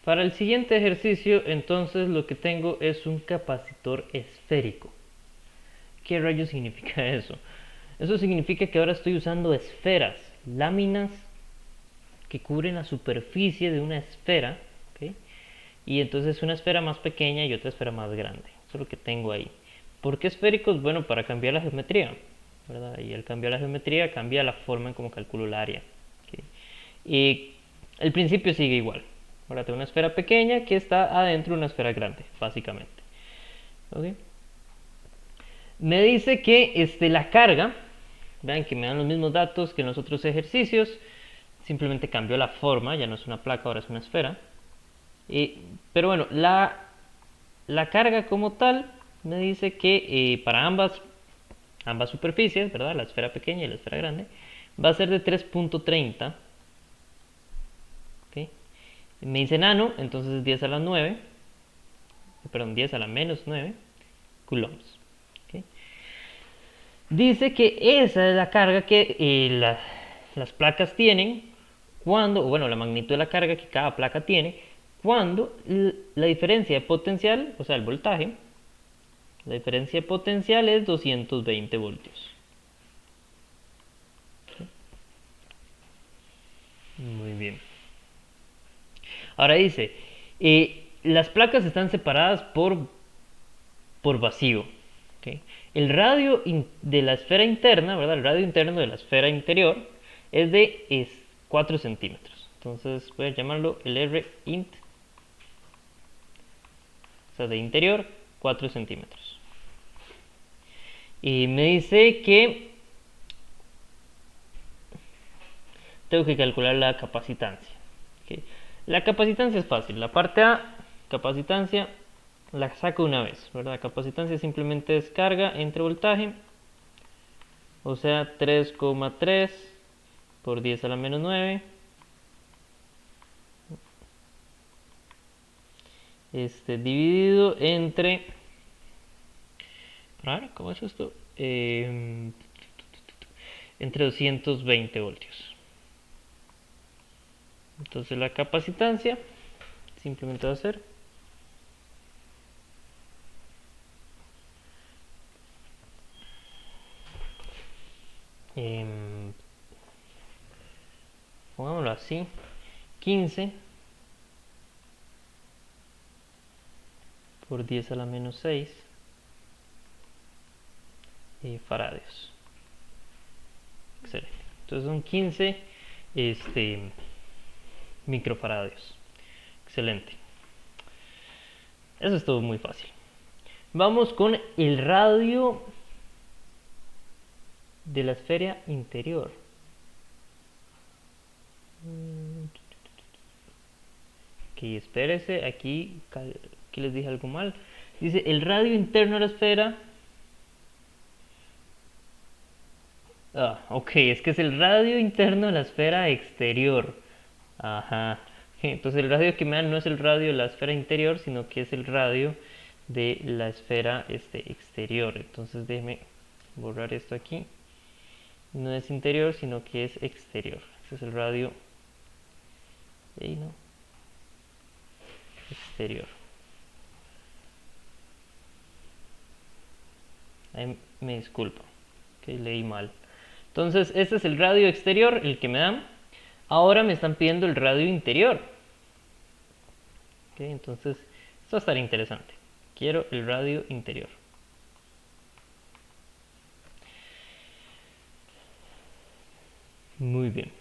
Para el siguiente ejercicio, entonces lo que tengo es un capacitor esférico. ¿Qué rayos significa eso? Eso significa que ahora estoy usando esferas, láminas que cubren la superficie de una esfera, ¿ok? Y entonces una esfera más pequeña y otra esfera más grande. Eso es lo que tengo ahí. ¿Por qué esféricos? Bueno, para cambiar la geometría, ¿verdad? Y al cambiar la geometría cambia la forma en cómo calculo el área. ¿Ok? Y el principio sigue igual. Ahora tengo una esfera pequeña que está adentro de una esfera grande, básicamente. ¿Ok? Me dice que la carga, vean que me dan los mismos datos que en los otros ejercicios, simplemente cambió la forma, ya no es una placa, ahora es una esfera. Pero bueno, la carga como tal me dice que para ambas superficies, ¿verdad? La esfera pequeña y la esfera grande, va a ser de 3.30. ¿Okay? Me dice nano, entonces es 10 a la 9, perdón, 10 a la menos 9 coulombs. ¿Okay? Dice que esa es la carga que las placas tienen cuando, bueno, la magnitud de la carga que cada placa tiene cuando la diferencia de potencial, o sea, el voltaje, la diferencia de potencial es 220 voltios. Muy bien. Ahora dice, las placas están separadas por vacío. ¿Okay? El radio de la esfera interna, ¿verdad? El radio interno de la esfera interior es de 4 centímetros. Entonces voy a llamarlo el R int, o sea, de interior, 4 centímetros. Y me dice que tengo que calcular la capacitancia. ¿Okay? La capacitancia es fácil. La parte A, capacitancia, la saco una vez, ¿verdad? Capacitancia simplemente es carga entre voltaje, o sea, 3,3 por 10 a la menos 9. Dividido entre... A ver, ¿cómo es esto? Entre 220 voltios. Entonces la capacitancia simplemente va a ser pongámoslo así, 15 por 10 a la menos 6 faradios. Excelente. Entonces son 15 microfaradios. Excelente. Eso es todo muy fácil. Vamos con el radio de la esfera interior. Ok, espérese, aquí les dije algo mal. Dice el radio interno de la esfera. Ok, es que es el radio interno de la esfera exterior. Ajá. Entonces el radio que me dan no es el radio de la esfera interior, sino que es el radio de la esfera exterior. Entonces déjeme borrar esto aquí. No es interior, sino que es exterior. Este es el radio exterior. Ahí me disculpo, que leí mal. Entonces este es el radio exterior, el que me dan. Ahora me están pidiendo el radio interior. Okay, entonces esto va a estar interesante. Quiero el radio interior. Muy bien.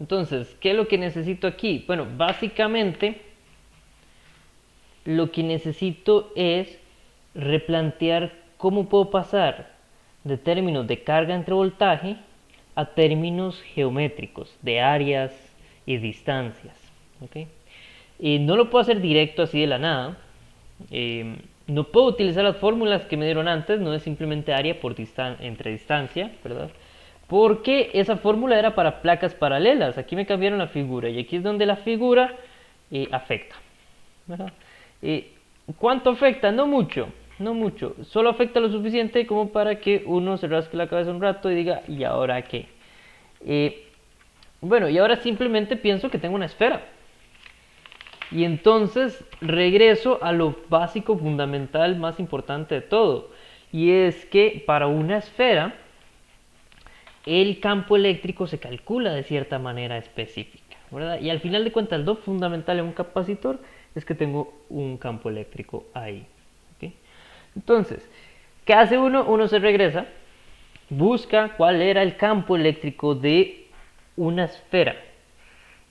Entonces, ¿qué es lo que necesito aquí? Bueno, básicamente lo que necesito es replantear cómo puedo pasar de términos de carga entre voltaje a términos geométricos, de áreas y distancias. ¿Okay? Y no lo puedo hacer directo así de la nada. No puedo utilizar las fórmulas que me dieron antes, no es simplemente área por entre distancia, ¿verdad? porque esa fórmula era para placas paralelas. Aquí me cambiaron la figura y aquí es donde la figura afecta, ¿verdad? ¿Cuánto afecta? No mucho, no mucho. Solo afecta lo suficiente como para que uno se rasque la cabeza un rato y diga, ¿y ahora qué? Bueno, y ahora simplemente pienso que tengo una esfera. Y entonces regreso a lo básico, fundamental, más importante de todo. Y es que para una esfera, el campo eléctrico se calcula de cierta manera específica, ¿verdad? Y al final de cuentas, lo fundamental en un capacitor es que tengo un campo eléctrico ahí. ¿Okay? Entonces, ¿qué hace uno? Uno se regresa, busca cuál era el campo eléctrico de una esfera,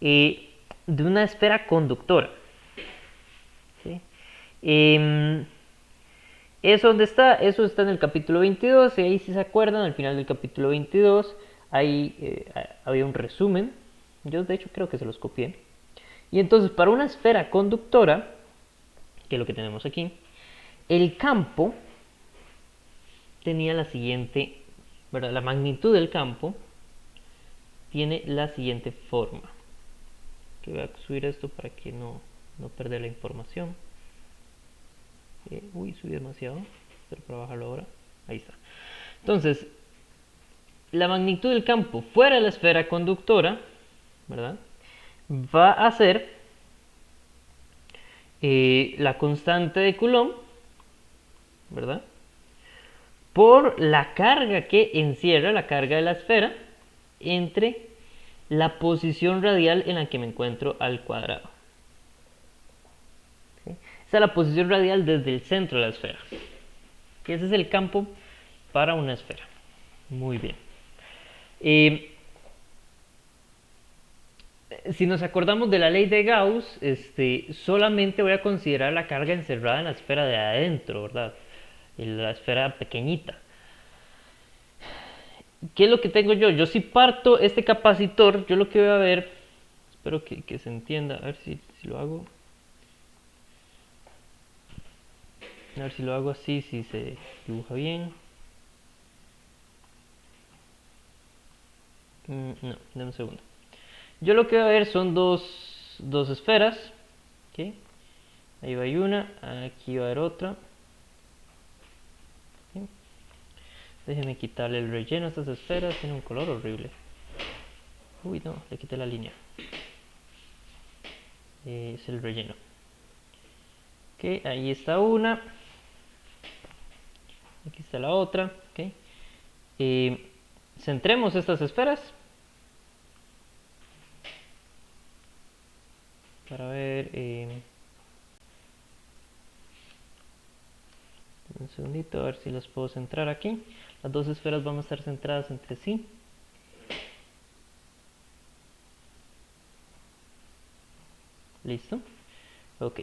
de una esfera conductora. ¿Sí? ¿Eso dónde está? Eso está en el capítulo 22, y ahí si se acuerdan, al final del capítulo 22, ahí había un resumen. Yo de hecho creo que se los copié. Y entonces para una esfera conductora, que es lo que tenemos aquí, el campo tenía la siguiente, ¿verdad? La magnitud del campo tiene la siguiente forma. Que voy a subir esto para que no perder la información. Uy, subí demasiado, pero para bajarlo ahora. Ahí está. Entonces, la magnitud del campo fuera de la esfera conductora, ¿verdad? Va a ser la constante de Coulomb, ¿verdad? Por la carga que encierra, la carga de la esfera, entre la posición radial en la que me encuentro al cuadrado. ¿Sí? Esa es la posición radial desde el centro de la esfera. Y ese es el campo para una esfera. Muy bien. Si nos acordamos de la ley de Gauss, solamente voy a considerar la carga encerrada en la esfera de adentro, ¿verdad? En la esfera pequeñita. ¿Qué es lo que tengo yo? Yo si parto este capacitor, yo lo que voy a ver, espero que se entienda, a ver si lo hago. A ver si lo hago así, si se dibuja bien. No, dame un segundo. Yo lo que voy a ver son dos esferas. ¿Okay? Ahí va una, aquí va a haber otra. ¿Okay? Déjenme quitarle el relleno a estas esferas, tiene un color horrible. Uy, no, le quité la línea. Es el relleno. Ok, ahí está una. Aquí está la otra. Okay. Centremos estas esferas. Para ver. Un segundito, a ver si las puedo centrar aquí. Las dos esferas van a estar centradas entre sí. ¿Listo? Ok,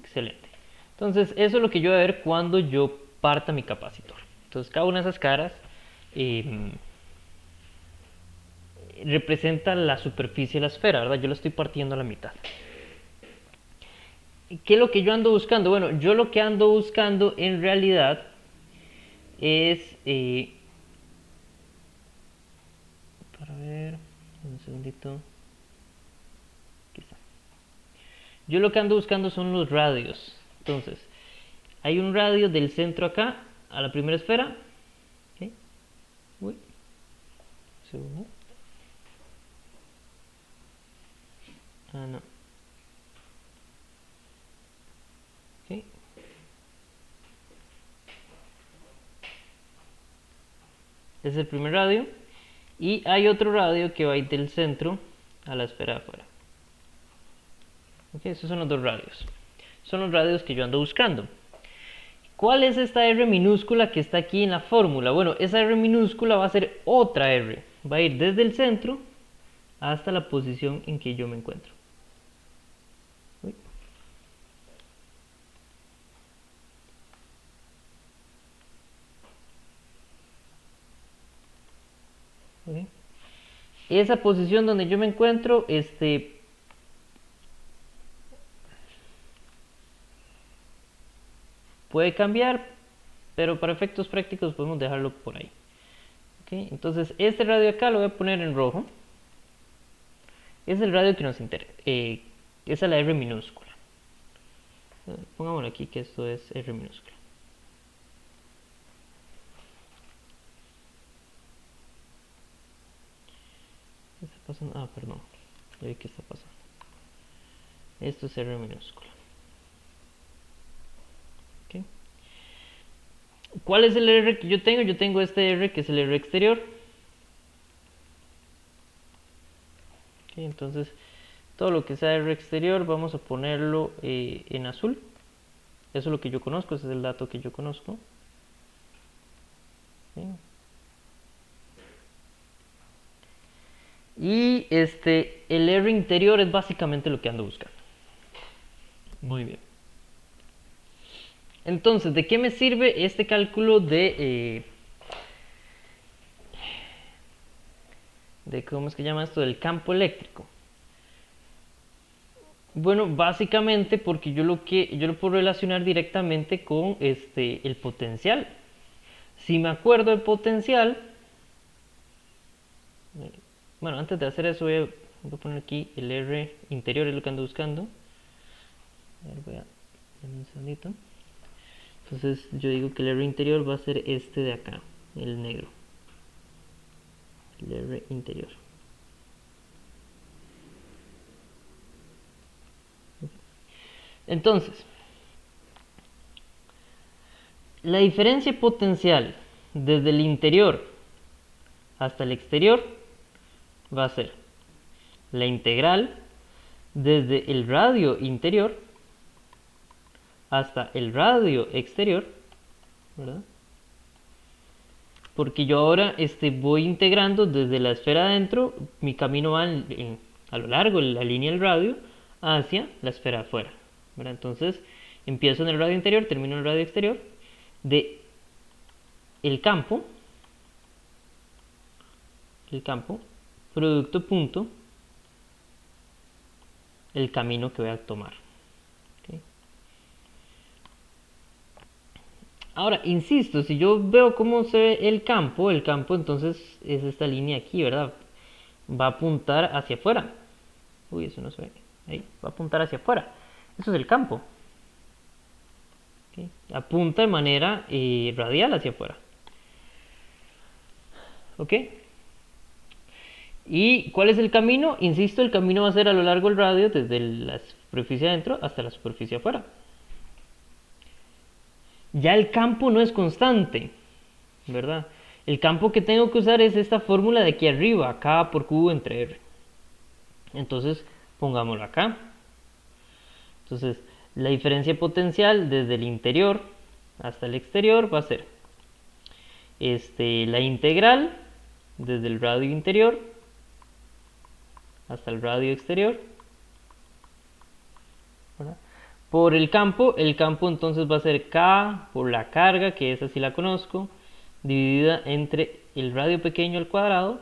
excelente. Entonces, eso es lo que yo voy a ver cuando yo parta mi capacitor. Entonces, cada una de esas caras representa la superficie de la esfera, ¿verdad? Yo la estoy partiendo a la mitad. ¿Qué es lo que yo ando buscando? Bueno, yo lo que ando buscando en realidad es... para ver, un segundito. Aquí está. Yo lo que ando buscando son los radios. Entonces, hay un radio del centro acá a la primera esfera. ¿Okay? Uy, segundo. Ah, no. ¿Okay? Es el primer radio. Y hay otro radio que va a ir del centro a la esfera de afuera. ¿Okay? Esos son los dos radios. Son los radios que yo ando buscando. ¿Cuál es esta R minúscula que está aquí en la fórmula? Bueno, esa R minúscula va a ser otra R. Va a ir desde el centro hasta la posición en que yo me encuentro. Uy. Okay. Esa posición donde yo me encuentro, puede cambiar, pero para efectos prácticos podemos dejarlo por ahí. Entonces este radio acá lo voy a poner en rojo. Es el radio que nos interesa. Esa es la R minúscula. Pongámoslo aquí que esto es R minúscula. ¿Qué está pasando? Ah, perdón. Ya vi qué está pasando. Esto es R minúscula. ¿Okay? ¿Cuál es el R que yo tengo? Yo tengo este R que es el R exterior. ¿Okay? Entonces, todo lo que sea R exterior vamos a ponerlo en azul. Eso es lo que yo conozco, ese es el dato que yo conozco. ¿Okay? Y el R interior es básicamente lo que ando buscando. Muy bien. Entonces, ¿de qué me sirve este cálculo de cómo es que llama esto? Del campo eléctrico? Bueno, básicamente porque yo lo puedo relacionar directamente con el potencial. Si me acuerdo del potencial, bueno, antes de hacer eso voy a poner aquí el R interior, es lo que ando buscando. A ver, voy a darle un segundito. Entonces yo digo que el R interior va a ser este de acá, el negro. El R interior. Entonces, la diferencia potencial desde el interior hasta el exterior va a ser la integral desde el radio interior hasta el radio exterior, ¿verdad? Porque yo ahora voy integrando desde la esfera adentro, mi camino va a lo largo de la línea del radio hacia la esfera afuera, ¿verdad? Entonces empiezo en el radio interior, termino en el radio exterior, de el campo, producto punto, el camino que voy a tomar. ¿Okay? Ahora, insisto, si yo veo cómo se ve el campo entonces es esta línea aquí, ¿verdad? Va a apuntar hacia afuera. Uy, eso no se ve. Ahí, va a apuntar hacia afuera. Eso es el campo. ¿Okay? Apunta de manera radial hacia afuera. ¿Ok? ¿Y cuál es el camino? Insisto, el camino va a ser a lo largo del radio, desde la superficie adentro hasta la superficie afuera. Ya el campo no es constante, ¿verdad? El campo que tengo que usar es esta fórmula de aquí arriba, K por Q entre R. Entonces, pongámoslo acá. Entonces, la diferencia potencial desde el interior hasta el exterior va a ser la integral desde el radio interior hasta el radio exterior, ¿verdad? Por el campo entonces va a ser K por la carga, que esa sí la conozco, dividida entre el radio pequeño al cuadrado,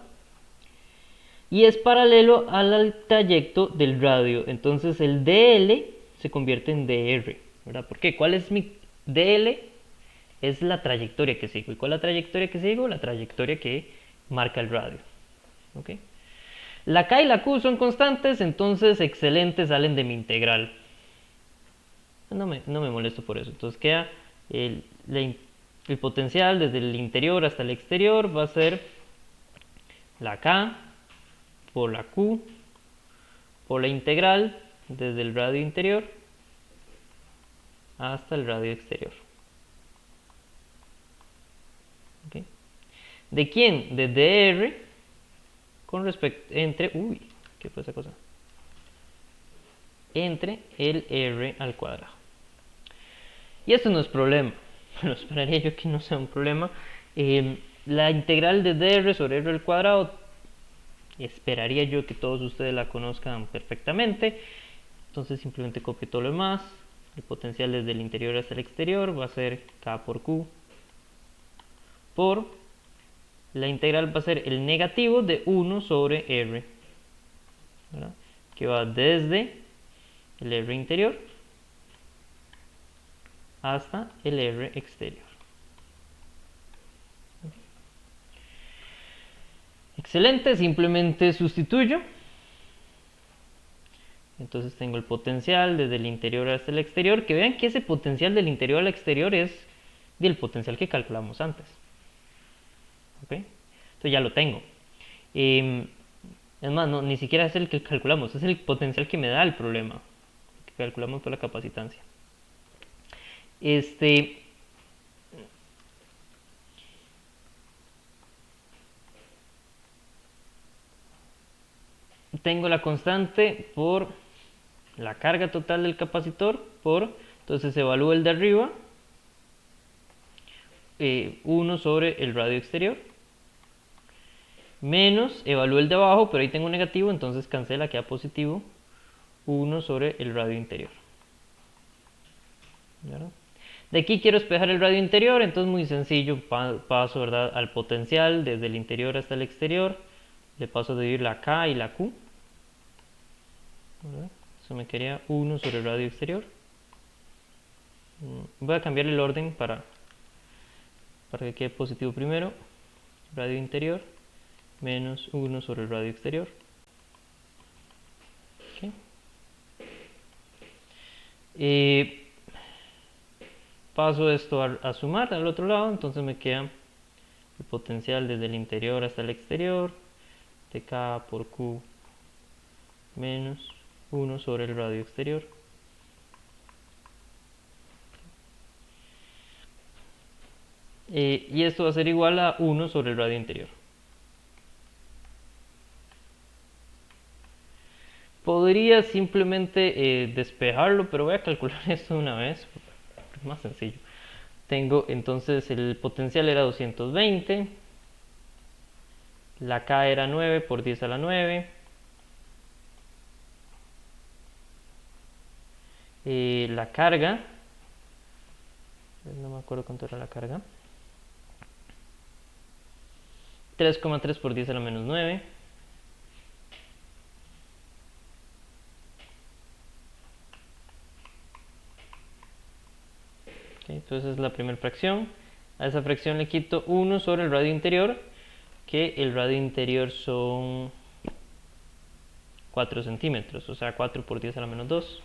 y es paralelo al trayecto del radio. Entonces el dl se convierte en dr, ¿verdad? ¿Por qué? ¿Cuál es mi dl? Es la trayectoria que sigo. ¿Y cuál es la trayectoria que sigo? La trayectoria que marca el radio. ¿Okay? La K y la Q son constantes, entonces excelente, salen de mi integral. No me molesto por eso. Entonces queda el potencial desde el interior hasta el exterior va a ser la K por la Q por la integral desde el radio interior hasta el radio exterior. ¿Okay? ¿De quién? De dr con respecto entre... Uy, ¿qué fue esa cosa? Entre el r al cuadrado. Y esto no es problema. Bueno, esperaría yo que no sea un problema. La integral de dr sobre r al cuadrado, esperaría yo que todos ustedes la conozcan perfectamente. Entonces simplemente copio todo lo demás. El potencial desde el interior hasta el exterior va a ser K por Q por la integral va a ser el negativo de 1 sobre R, ¿verdad? Que va desde el R interior hasta el R exterior. Excelente, simplemente sustituyo. Entonces tengo el potencial desde el interior hasta el exterior, que vean que ese potencial del interior al exterior es del potencial que calculamos antes. ¿Ok? Entonces ya lo tengo. Es más, no, ni siquiera es el que calculamos, es el potencial que me da el problema, que calculamos por la capacitancia. Tengo la constante por la carga total del capacitor entonces evalúo el de arriba, 1 sobre el radio exterior, menos, evalúo el de abajo, pero ahí tengo un negativo, entonces cancela, queda positivo, 1 sobre el radio interior. ¿Verdad? De aquí quiero despejar el radio interior, entonces muy sencillo, paso, ¿verdad?, al potencial desde el interior hasta el exterior, le paso a dividir la K y la Q, ¿verdad? Eso me quedaría 1 sobre el radio exterior. Voy a cambiar el orden para que quede positivo primero, radio interior, menos 1 sobre el radio exterior. Okay. Paso esto a sumar al otro lado, entonces me queda el potencial desde el interior hasta el exterior, de K por Q menos 1 sobre el radio exterior. Y esto va a ser igual a 1 sobre el radio interior. Podría simplemente despejarlo, pero voy a calcular esto de una vez, es más sencillo. Tengo entonces el potencial era 220, la K era 9 por 10 a la 9, la carga, no me acuerdo cuánto era la carga, 3,3 por 10 a la menos 9, okay, entonces es la primera fracción. A esa fracción le quito 1 sobre el radio interior, que el radio interior son 4 centímetros, o sea 4 por 10 a la menos 2.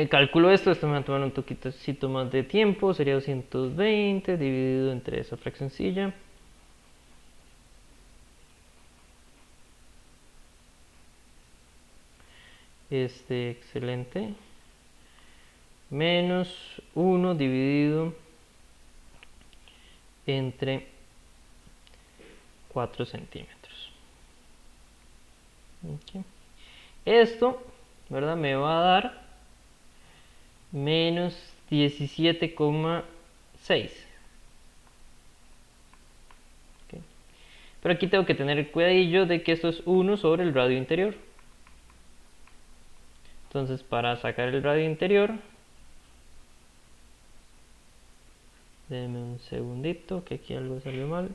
Calculo esto me va a tomar un poquito más de tiempo, sería 220 dividido entre esa fraccioncilla. Excelente. Menos 1 dividido entre 4 centímetros. Okay. Esto, ¿verdad?, me va a dar menos 17,6. Okay. Pero aquí tengo que tener el cuidadillo de que esto es 1 sobre el radio interior. Entonces, para sacar el radio interior, denme un segundito, que aquí algo salió mal.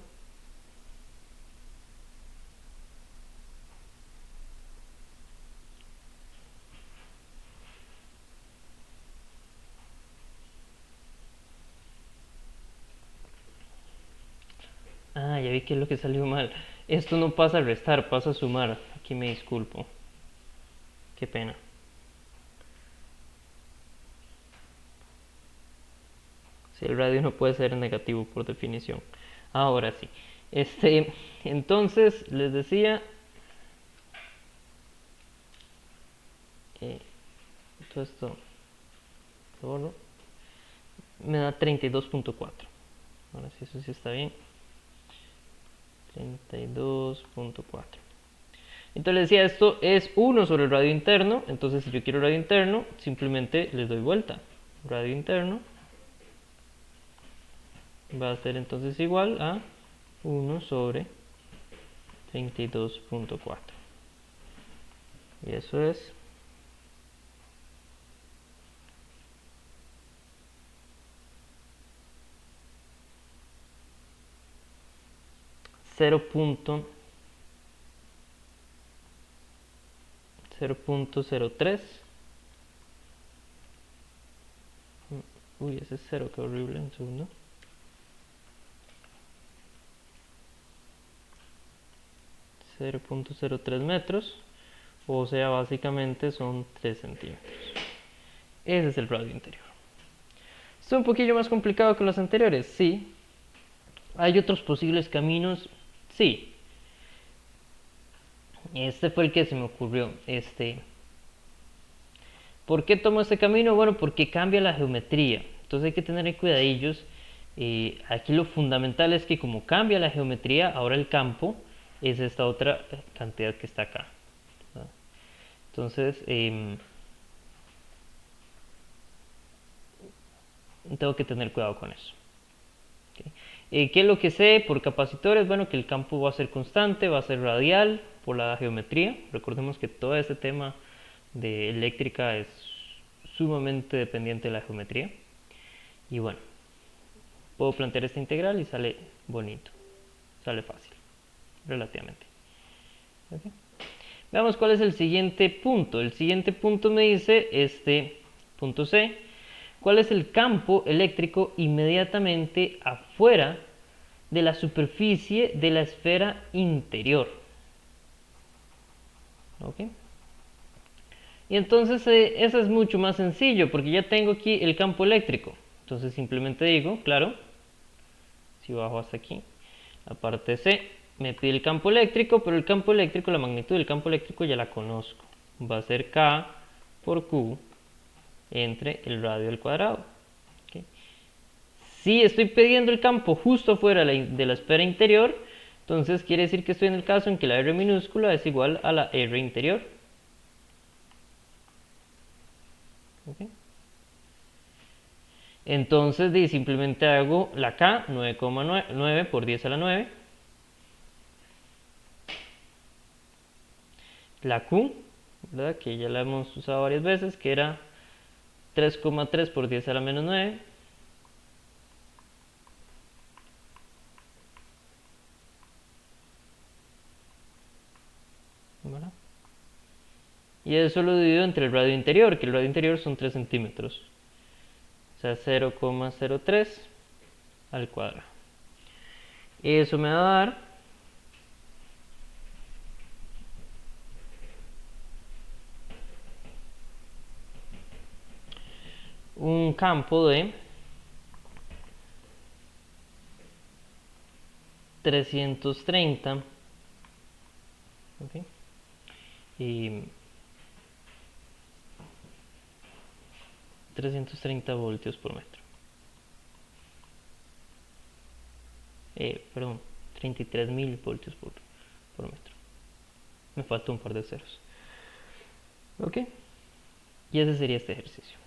Ah, ya vi que es lo que salió mal. Esto no pasa a restar, pasa a sumar. Aquí me disculpo. Qué pena. Si el radio no puede ser negativo por definición. Ahora sí. Entonces, les decía... todo esto... Lo me da 32.4. Ahora sí, eso sí está bien. 32.4. Entonces les decía, esto es 1 sobre el radio interno. Entonces si yo quiero radio interno, simplemente les doy vuelta. Radio interno va a ser entonces igual a 1 sobre 32.4. Y eso es 0.03 Uy, ese es cero, qué horrible, un segundo. .03 metros, o sea, básicamente son 3 centímetros. Ese es el radio interior. ¿Es un poquillo más complicado que los anteriores? Sí. ¿Hay otros posibles caminos? Sí. Este fue el que se me ocurrió. ¿Por qué tomo este camino? Bueno, porque cambia la geometría. Entonces hay que tener cuidadillos. Aquí lo fundamental es que como cambia la geometría, ahora el campo es esta otra cantidad que está acá. ¿No? Entonces, tengo que tener cuidado con eso. ¿Okay? ¿Qué es lo que sé por capacitores? Bueno, que el campo va a ser constante, va a ser radial por la geometría. Recordemos que todo este tema de eléctrica es sumamente dependiente de la geometría. Y bueno, puedo plantear esta integral y sale bonito, sale fácil, relativamente. ¿Okay? Veamos cuál es el siguiente punto. El siguiente punto me dice, punto C, ¿cuál es el campo eléctrico inmediatamente afuera de la superficie de la esfera interior? ¿Ok? Y entonces eso es mucho más sencillo porque ya tengo aquí el campo eléctrico. Entonces simplemente digo, claro, si bajo hasta aquí, la parte C me pide el campo eléctrico, pero el campo eléctrico, la magnitud del campo eléctrico ya la conozco. Va a ser K por Q entre el radio al cuadrado. ¿Okay? Si estoy pidiendo el campo justo afuera de la esfera interior, entonces quiere decir que estoy en el caso en que la R minúscula es igual a la R interior. ¿Okay? Entonces simplemente hago la K, 9,9 por 10 a la 9. La Q, ¿verdad? Que ya la hemos usado varias veces, que era 3,3 por 10 a la menos 9. ¿Verdad? Y eso lo divido entre el radio interior, que el radio interior son 3 centímetros. O sea, 0,03 al cuadrado. Eso me va a dar un campo de 330, ¿okay? Y 330 voltios por metro. Perdón, 33.000 voltios por metro. Me falta un par de ceros. ¿Ok? Y ese sería este ejercicio.